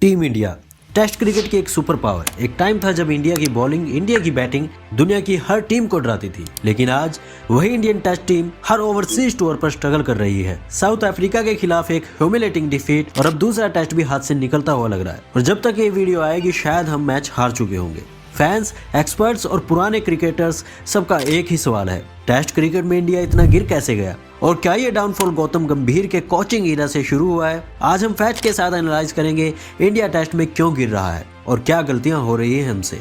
Team India test cricket की एक super power. एक टाइम था जब इंडिया की बॉलिंग, इंडिया की बैटिंग दुनिया की हर टीम को डराती थी, लेकिन आज वही इंडियन टेस्ट टीम हर ओवरसीज टूर पर स्ट्रगल कर रही है। साउथ अफ्रीका के खिलाफ एक ह्यूमिलेटिंग डिफीट और अब दूसरा टेस्ट भी हाथ से निकलता हुआ लग रहा है। और जब तक ये वीडियो आएगी शायद हम मैच हार चुके होंगे। फैंस, एक्सपर्ट्स और पुराने क्रिकेटर्स सबका एक ही सवाल है, टेस्ट क्रिकेट में इंडिया इतना गिर कैसे गया और क्या ये डाउनफॉल गौतम गंभीर के कोचिंग ईरा से शुरू हुआ है? आज हम फैक्ट के साथ एनालाइज करेंगे इंडिया टेस्ट में क्यों गिर रहा है और क्या गलतियां हो रही है हमसे।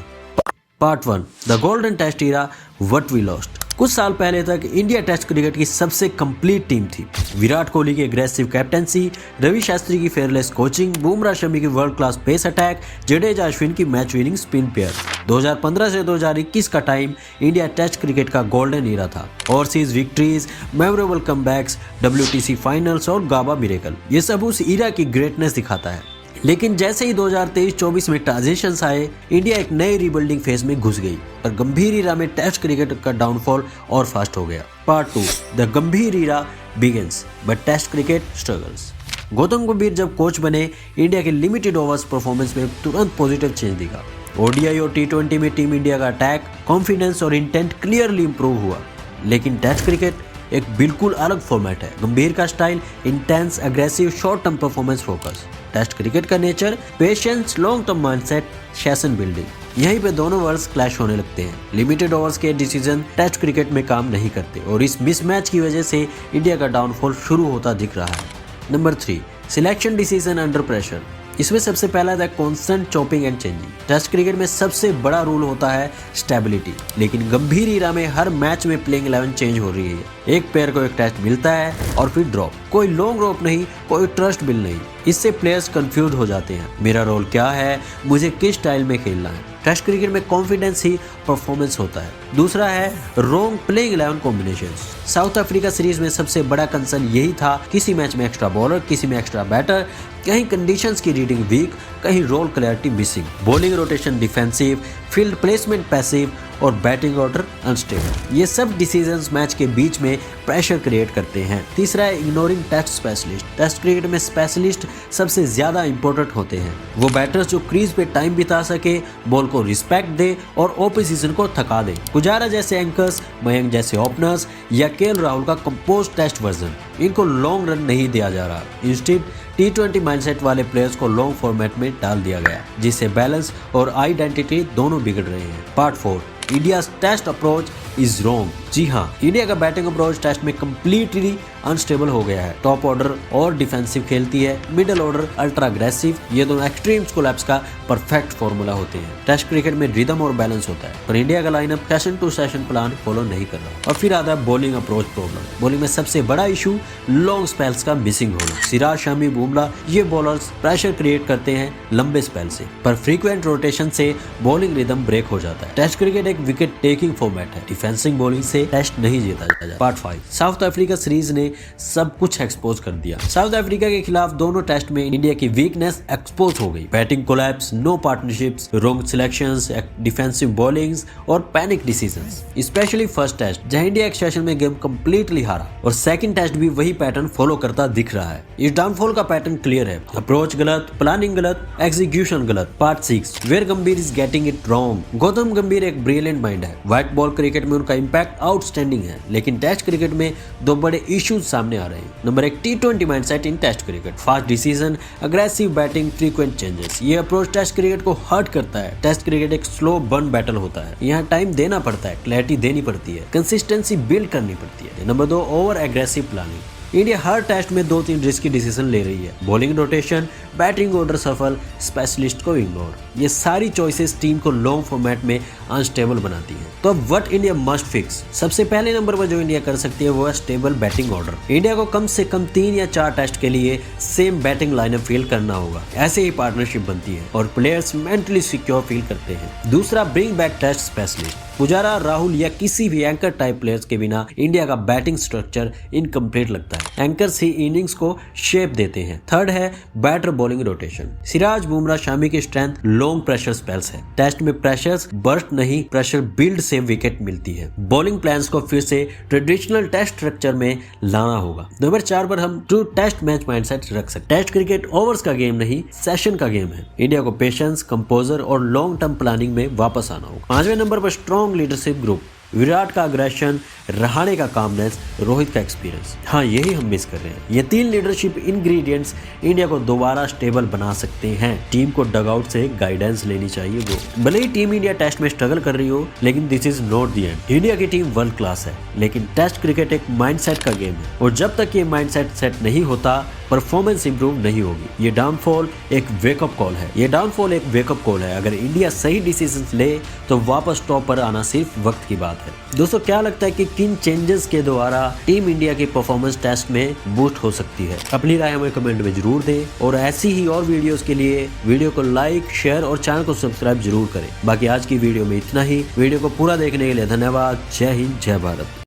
Part 1, the golden test era, what we lost. कुछ साल पहले तक इंडिया टेस्ट क्रिकेट की सबसे कंप्लीट टीम थी। विराट कोहली की एग्रेसिव कैप्टनसी, रवि शास्त्री की फेयरलेस कोचिंग, बुमराह शमी की world class pace attack, Jadeja Ashwin की मैच विनिंग स्पिन पेयर। 2015 से 2021 का टाइम इंडिया टेस्ट क्रिकेट का गोल्डन ईरा था। Overseas victories, memorable comebacks, WTC finals और गाबा मिरेकल, ये सब उस ईरा की ग्रेटनेस दिखाता है। लेकिन जैसे ही 2023-24 में ट्रांजिशंस आए, इंडिया एक नई रीबिल्डिंग फेज में घुस गई और गंभीर ईरा में टेस्ट क्रिकेट का डाउनफॉल और फास्ट हो गया। Part 2, the Gambhir era begins but test cricket struggles. Gautam Gambhir जब कोच बने, इंडिया के लिमिटेड ओवर्स परफॉर्मेंस में तुरंत पॉजिटिव चेंज दिखा। ODI और T20 में टीम इंडिया का अटैक, कॉन्फिडेंस और इंटेंट क्लियरली इंप्रूव हुआ। लेकिन टेस्ट क्रिकेट एक बिल्कुल अलग फॉर्मेट है। गंभीर का style intense, aggressive, short term performance focus. Test cricket का nature patience, long term mindset, session building. यहीं पे दोनों वर्ल्ड्स क्लैश होने लगते हैं। लिमिटेड ओवर्स के डिसीजन टेस्ट क्रिकेट में काम नहीं करते और इस मिसमैच की वजह से इंडिया का डाउनफॉल शुरू होता दिख रहा है। Number 3, selection decision under pressure. इसमें सबसे पहला था constant chopping and changing. Test cricket में सबसे बड़ा रूल होता है स्टेबिलिटी, लेकिन गंभीर ईरा में हर मैच में प्लेइंग 11 चेंज हो रही है। एक प्लेयर को एक टेस्ट मिलता है और फिर ड्रॉप। कोई लॉन्ग रोप नहीं, कोई ट्रस्ट बिल नहीं। इससे प्लेयर्स कंफ्यूज हो जाते हैं, मेरा रोल क्या है, मुझे किस स्टाइल में खेलना है। टेस्ट क्रिकेट में कॉन्फिडेंस ही परफॉर्मेंस होता है। दूसरा है wrong playing 11 combinations. South Africa series में सबसे बड़ा कंसर्न यही था, किसी मैच में एक्स्ट्रा बॉलर, किसी में एक्स्ट्रा बैटर, कहीं कंडीशंस की रीडिंग वीक, कहीं role clarity missing, bowling rotation defensive, field placement passive और बैटिंग ऑर्डर अनस्टेबल। ये सब डिसीजंस मैच के बीच में प्रेशर क्रिएट करते हैं। तीसरा है ignoring test specialist. Test cricket में स्पेशलिस्ट सबसे ज्यादा इंपॉर्टेंट होते हैं। वो बैटर्स जो क्रीज पे टाइम बिता सके, बॉल को रिस्पेक्ट दे और ऑपोजिशन को थका दे। पुजारा जैसे एंकर्स, मयंक जैसे ओपनर्स या KL राहुल का कंपोज टेस्ट वर्जन, इनको लॉन्ग रन नहीं दिया जा रहा। इंस्टेड T20 माइंडसेट वाले प्लेयर्स को लॉन्ग फॉर्मेट में डाल दिया गया, जिससे बैलेंस और आइडेंटिटी दोनों बिगड़ रहे हैं। Part 4, India's test approach is wrong. जी हाँ, इंडिया का बैटिंग अप्रोच टेस्ट में कंप्लीटली अनस्टेबल हो गया है। टॉप ऑर्डर और डिफेंसिव खेलती है, मिडिल ऑर्डर अल्ट्रा अग्रेसिव। ये दोनों एक्सट्रीम्स कोलैप्स का परफेक्ट फॉर्मूला होते हैं। टेस्ट क्रिकेट में रिदम और बैलेंस होता है, पर इंडिया का lineup session to session plan follow नहीं कर रहा। और फिर आता है बॉलिंग अप्रोच प्रॉब्लम। बॉलिंग में सबसे बड़ा इशू लॉन्ग स्पेल्स का मिसिंग होना। सिराज, शमी, बुमराह ये बॉलर्स प्रेशर क्रिएट करते हैं लंबे स्पेल से, पर फ्रीक्वेंट रोटेशन से बॉलिंग रिदम ब्रेक हो जाता है। टेस्ट क्रिकेट एक विकेट टेकिंग फॉर्मेट है, डिफेंसिंग बॉलिंग से टेस्ट नहीं जीता जाता। पार्ट 5, साउथ अफ्रीका सीरीज ने सब कुछ एक्सपोज कर दिया। साउथ अफ्रीका के खिलाफ दोनों टेस्ट में इंडिया की वीकनेस एक्सपोज हो गई। Batting collapse, no partnerships, wrong selections, defensive bowlings और panic decisions. Specially first test जहां इंडिया एक सेशन में गेम कंप्लीटली हारा, और सेकंड टेस्ट भी वही पैटर्न फॉलो करता दिख रहा है। इस डाउनफॉल का पैटर्न क्लियर है, अप्रोच गलत, प्लानिंग गलत, एग्जीक्यूशन गलत। पार्ट 6, वेयर गंभीर is getting it wrong. Gautam गंभीर एक ब्रिलियंट माइंड है। व्हाइट बॉल क्रिकेट में उनका इंपैक्ट आउटस्टैंडिंग है, लेकिन टेस्ट क्रिकेट में दो बड़े इश्यूज सामने आ रहे हैं। Number 1, T20 mindset in test cricket. Fast decision, aggressive batting, frequent changes. ये अप्रोच टेस्ट क्रिकेट को हर्ट करता है। टेस्ट क्रिकेट एक स्लो बर्न बैटल होता है, यहाँ टाइम देना पड़ता है, क्लैरिटी देनी पड़ती है, कंसिस्टेंसी बिल्ड करनी पड़ती है। Number 2, over aggressive planning. India हर टेस्ट में 2-3 रिस्की डिसीजन ले रही है। Bowling rotation, batting order shuffle, specialist को इग्नोर। ये सारी चॉइसेस टीम को लॉन्ग फॉर्मेट में अनस्टेबल बनाती है। तो अब व्हाट इंडिया मस्ट फिक्स। सबसे पहले नंबर पर जो इंडिया कर सकती है वो है स्टेबल बैटिंग ऑर्डर। इंडिया को कम से कम 3 या 4 टेस्ट के लिए सेम बैटिंग लाइनअप फील करना होगा। ऐसे ही पार्टनरशिप बनती है और प्लेयर्स मेंटली सिक्योर फील करते हैं। दूसरा, bring back test specialist. Pujara, Rahul या किसी भी एंकर टाइप प्लेयर्स के बिना इंडिया का बैटिंग स्ट्रक्चर इनकम्प्लीट लगता है। एंकर्स ही इनिंग्स को शेप देते हैं। थर्ड है better bowling rotation. Siraj, Bumrah, Shami की स्ट्रेंथ लॉन्ग प्रेशर स्पेल्स है। टेस्ट में प्रेशर्स बर्स्ट नहीं, प्रेशर बिल्ड से विकेट मिलती है। बॉलिंग प्लान्स को फिर से ट्रेडिशनल टेस्ट स्ट्रक्चर में लाना होगा। नंबर 4 पर हम ट्रू टेस्ट मैच माइंडसेट रख सकते हैं। टेस्ट क्रिकेट ओवर्स का गेम नहीं, सेशन का गेम है। इंडिया को पेशेंस, कंपोजर और लॉन्ग टर्म प्लानिंग में वापस आना होगा। 5वें नंबर पर स्ट्रॉन्ग लीडरशिप ग्रुप। विराट का अग्रेशन, रहाणे का कामनेस, रोहित का एक्सपीरियंस। हाँ, यही हम मिस कर रहे हैं। ये 3 लीडरशिप इंग्रेडिएंट्स इंडिया को दोबारा स्टेबल बना सकते हैं। टीम को डगआउट से गाइडेंस लेनी चाहिए। वो भले ही टीम इंडिया टेस्ट में स्ट्रगल कर रही हो, लेकिन this is not the end. India की टीम वर्ल्ड क्लास है, लेकिन टेस्ट क्रिकेट एक माइंडसेट का गेम है और जब तक ये माइंडसेट सेट नहीं होता, परफॉर्मेंस इंप्रूव नहीं होगी। ये डाउनफॉल एक वेकअप कॉल है। अगर इंडिया सही डिसीजंस ले तो वापस टॉप पर आना सिर्फ वक्त की बात है। दोस्तों, क्या लगता है कि किन चेंजेस के द्वारा टीम इंडिया की परफॉर्मेंस टेस्ट में बूस्ट हो सकती है? अपनी राय हमें कमेंट में जरूर दें और ऐसी ही और वीडियोस के लिए वीडियो को लाइक, शेयर और चैनल को सब्सक्राइब जरूर करें। बाकी आज की वीडियो में इतना ही। वीडियो को पूरा देखने के लिए धन्यवाद। जय हिंद, जय भारत।